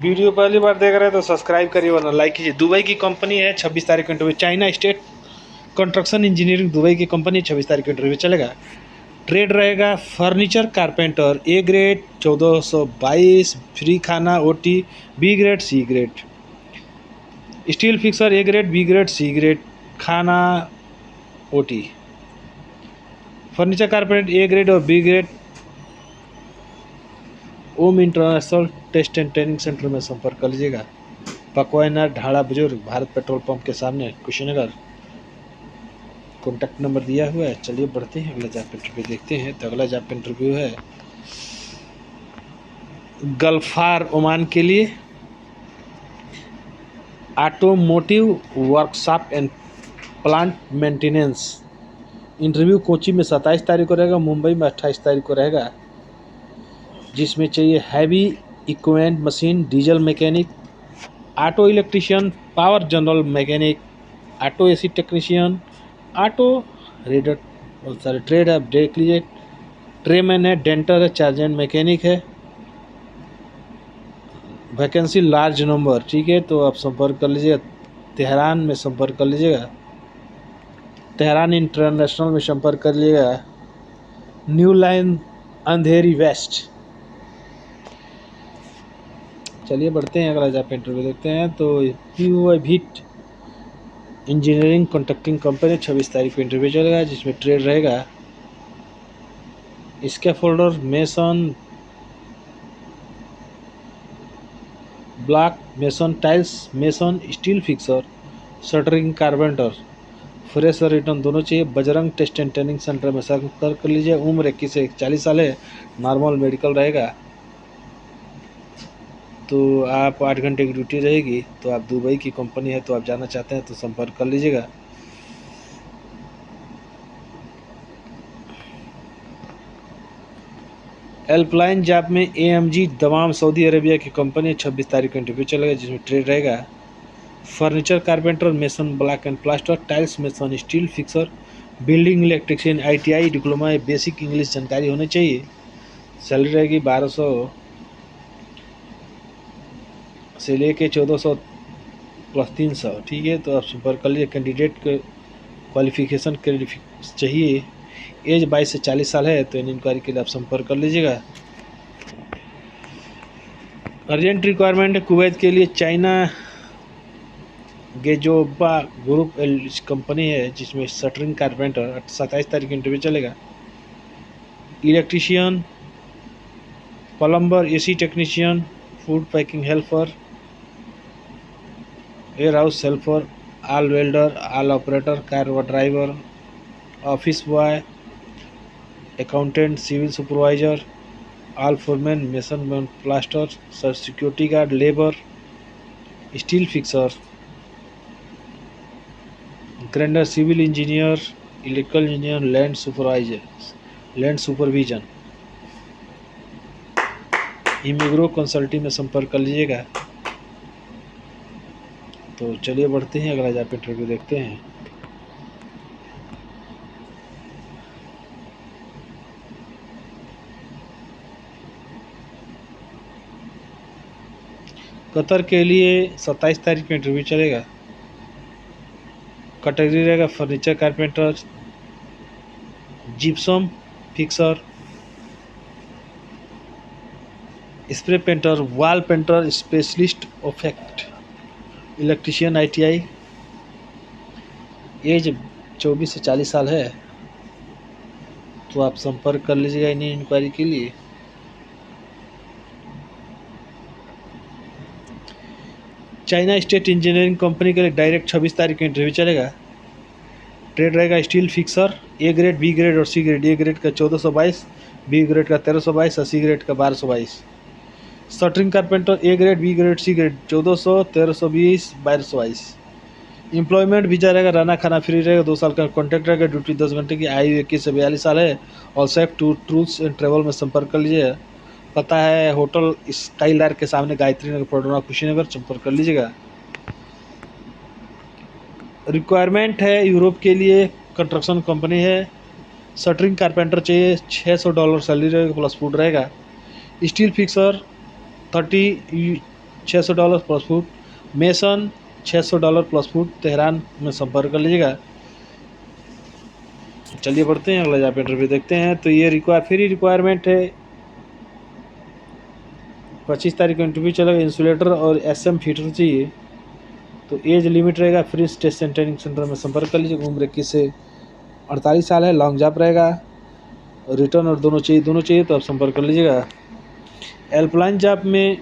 Video पहली बार देख रहे हैं तो सब्सक्राइब करिए वरना लाइक कीजिए। दुबई की कंपनी है, 26 तारीख को interview. China state construction engineering Dubai की कंपनी, 26 तारीख को इंटरव्यू चलेगा। ट्रेड रहेगा furniture carpenter, A grade 1422, free खाना OT, B grade C grade. Steel fixer A grade, B grade, C grade, खाना OT. Furniture carpenter A grade और B grade Om international test and training centre में संपर्क कर लीजिएगा। पकवाना ढाड़ा बुजुर्ग, Bharat petrol pump के सामने, कुशीनगर। कॉन्टैक्ट नंबर दिया हुआ है। चलिए बढ़ते हैं, अगला जॉब इंटरव्यू देखते हैं। तो अगला जॉब इंटरव्यू है गल्फार ओमान के लिए, automotive workshop and plant maintenance. Interview Kochi में 27 तारीख को रहेगा, मुंबई में 28 तारीख को रहेगा। जिसमें चाहिए heavy equipment machine, diesel mechanic, auto electrician, power general mechanic, auto AC technician, auto reader. बहुत सारे ट्रेड है, देख लीजिए। ट्रेमैन है, डेंटर है, चार्जेंट मैकेनिक है। वैकेंसी लार्ज नंबर, ठीक है। तो आप संपर्क कर लीजिएगा। तेहरान में संपर्क कर लीजिएगा, तेहरान इंटरनेशनल में संपर्क कर लीजिएगा। न्यू लाइन अंधेरी वेस्ट। चलिए बढ़ते हैं, अगला जॉब इंटरव्यू देखते हैं। तो पीयूआईवीट इंजीनियरिंग कॉन्ट्रैक्टिंग कंपनी, 26 तारीख को इंटरव्यू चलेगा। जिसमें ट्रेड रहेगा scaffolder, mason, block mason, tiles mason, steel fixer, shuttering carpenter. Fresh और रिटर्न दोनों चाहिए। Bajrang test and training centre में संपर्क कर लीजिए। उम्र 21 से 40 साल है। नॉर्मल मेडिकल रहेगा। तो आप 8 घंटे की ड्यूटी रहेगी। तो आप दुबई की कंपनी है, तो आप जाना चाहते हैं तो संपर्क कर लीजिएगा। हेल्पलाइन जॉब में एएमजी दमाम सऊदी अरेबिया की कंपनी, 26 तारीख को इंटरव्यू चलेगा। जिसमें ट्रेड रहेगा furniture carpenter, mason, block and plaster, tiles mason, steel fixer, building electrician, ITI diploma, basic English जानकारी होनी चाहिए। सैलरी रहेगी 1200 से लेके 1400 प्लस 300, ठीक है। तो आप संपर्क कर लीजिए। कैंडिडेट के क्वालिफिकेशन चाहिए। एज 22 से 40 साल है। तो इन इंक्वायरी के लिए आप संपर्क कर लीजिएगा। अर्जेंट रिक्वायरमेंट है कुवैत के लिए। चाइना गेजोबा ग्रुप कंपनी है, जिसमें शटरिंग कारपेंटर, 27 तारीख को इंटरव्यू चलेगा। Electrician, plumber, AC technician, food packing helper, warehouse helper, all welder, all operator, car driver, office boy, accountant, civil supervisor, all foreman, mason, plaster, security guard, labour, steel fixer, grinder, civil engineer, electrical engineer, land supervision. Imigro consulting में संपर्क कर लीजिएगा। तो चलिए बढ़ते हैं, अगला job interview देखते हैं। कतर के लिए 27 तारीख को इंटरव्यू चलेगा। कैटेगरी रहेगा furniture carpenter, gypsum fixer, spray painter, wall painter, specialist effect, electrician, ITI. Age 24 से 40 साल है। तो आप संपर्क कर लीजिएगा इन्हीं इंक्वायरी के लिए। चाइना स्टेट इंजीनियरिंग कंपनी के लिए डायरेक्ट 26 तारीख को इंटरव्यू चलेगा। ट्रेड रहेगा steel fixer, A grade, B grade और सी ग्रेड। ए ग्रेड का 1422, बी ग्रेड का 1322 और सी ग्रेड का 1222। Shuttering carpenter A grade, B grade, C grade 1400, 1320, 1222। Employment visa रहेगा, रहना खाना फ्री रहेगा। 2 साल का कॉन्ट्रैक्ट रहेगा। ड्यूटी 10 घंटे की। आयु 21 से 42 साल है। और सेफ टूर्स एंड ट्रेवल में संपर्क कर लीजिए। पता है होटल स्काईलार के सामने, गायत्री नगर, पटना, कुशीनगर। संपर्क कर लीजिएगा। रिक्वायरमेंट है यूरोप के लिए, कंस्ट्रक्शन कंपनी है। शटरिंग कारपेंटर चाहिए, $600 सैलरी रहेगा, प्लस फूड रहेगा। Steel fixer 30 $600 plus foot, mason $600 plus foot Tehran में संपर्क कर लीजिएगा। चलिए बढ़ते हैं अगला जॉब इंटरव्यू देखते हैं। तो ये फ्री रिक्वायरमेंट है, 25 तारीख को इंटरव्यू चलेगा। इंसुलेटर और SM फिटर चाहिए। तो एज लिमिट रहेगा, free test and training centre में संपर्क कर लीजिएगा। उम्र 21 से 48 साल है, लॉन्ग जॉब रहेगा। रिटर्न और दोनों चाहिए तो आप संपर्क कर लीजिएगा। हेल्पलाइन जॉब में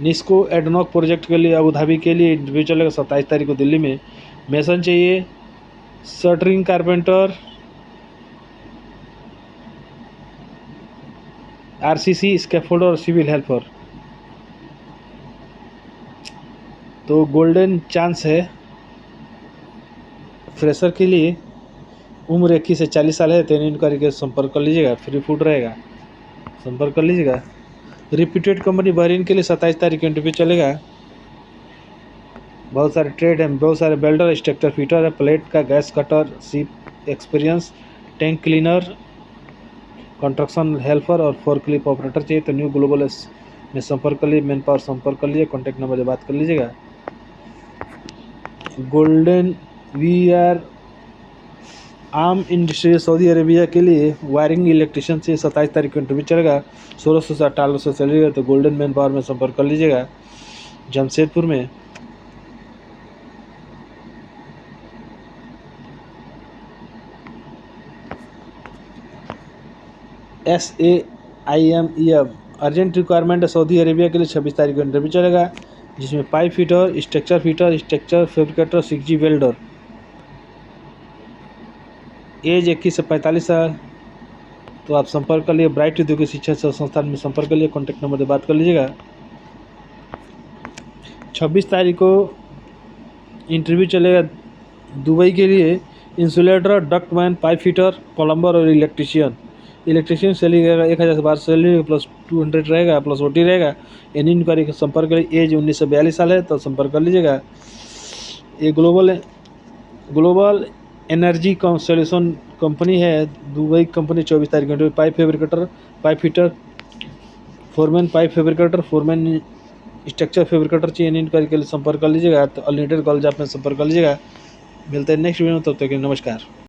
निस्को एडनॉक प्रोजेक्ट के लिए अबू धाबी के लिए इंटरव्यू चलेगा 27 तारीख को दिल्ली में। मेसन चाहिए, शटरिंग कारपेंटर, RCC स्कैफोल्डर और सिविल हेल्पर। तो गोल्डन चांस है फ्रेशर के लिए। उम्र 21 से 40 साल है, ट्रेनिंग करके संपर्क कर लीजिएगा। फ्री फूड रहेगा, संपर्क कर लीजिएगा। रिप्यूटेड कंपनी बहरीन के लिए 27 तारीख को इंटरव्यू चलेगा। बहुत सारे ट्रेड हैं, बहुत सारे बेल्डर, स्ट्रक्चर फिटर है, प्लेट का, gas cutter, ship experience, tank cleaner, construction helper और फोर्कलिफ्ट ऑपरेटर चाहिए। तो न्यू ग्लोबल में संपर्क कर लीजिए, मैन पावर संपर्क कर लीजिए, कॉन्टैक्ट नंबर से बात कर लीजिएगा। Golden VR arm industry Saudi Arabia के लिए वायरिंग इलेक्ट्रिशियन से 27 तारीख को इंटरव्यू चलेगा। 1600 से 1800 चलेगा। तो गोल्डन मैन पावर में संपर्क कर लीजिएगा, जमशेदपुर में। SAIMEM अर्जेंट रिक्वायरमेंट है सऊदी अरेबिया के लिए, 26 तारीख को इंटरव्यू चलेगा। जिसमें pipe fitter, structure fabricator, 6G welder. Age 21 से 45 साल। तो आप संपर्क कर लिए ब्राइट उद्योगिक शिक्षा संस्थान में संपर्क कर लिए, कॉन्टैक्ट नंबर से बात कर लीजिएगा। 26 तारीख को इंटरव्यू चलेगा दुबई के लिए। Insulator, ductman, pipe fitter, plumber और इलेक्ट्रिशियन सैलरी रहेगा 1000 से 1200 सैलरी प्लस 200 रहेगा, प्लस OT रहेगा। एनी इंक्वायरी संपर्क करिए। एज 19 से 42 साल है, तो संपर्क कर लीजिएगा। ये ग्लोबल एनर्जी सोल्यूशन कंपनी है, दुबई कंपनी। 24 तारीख को pipe fabricator, pipe fitter, foreman pipe fabricator, foreman structure fabricator चाहिए। इंक्वायरी के लिए संपर्क कर लीजिएगा। तो अनलिमिटेड कॉल आप में संपर्क कर लीजिएगा। मिलते हैं नेक्स्ट वीडियो में, तब तक के लिए नमस्कार।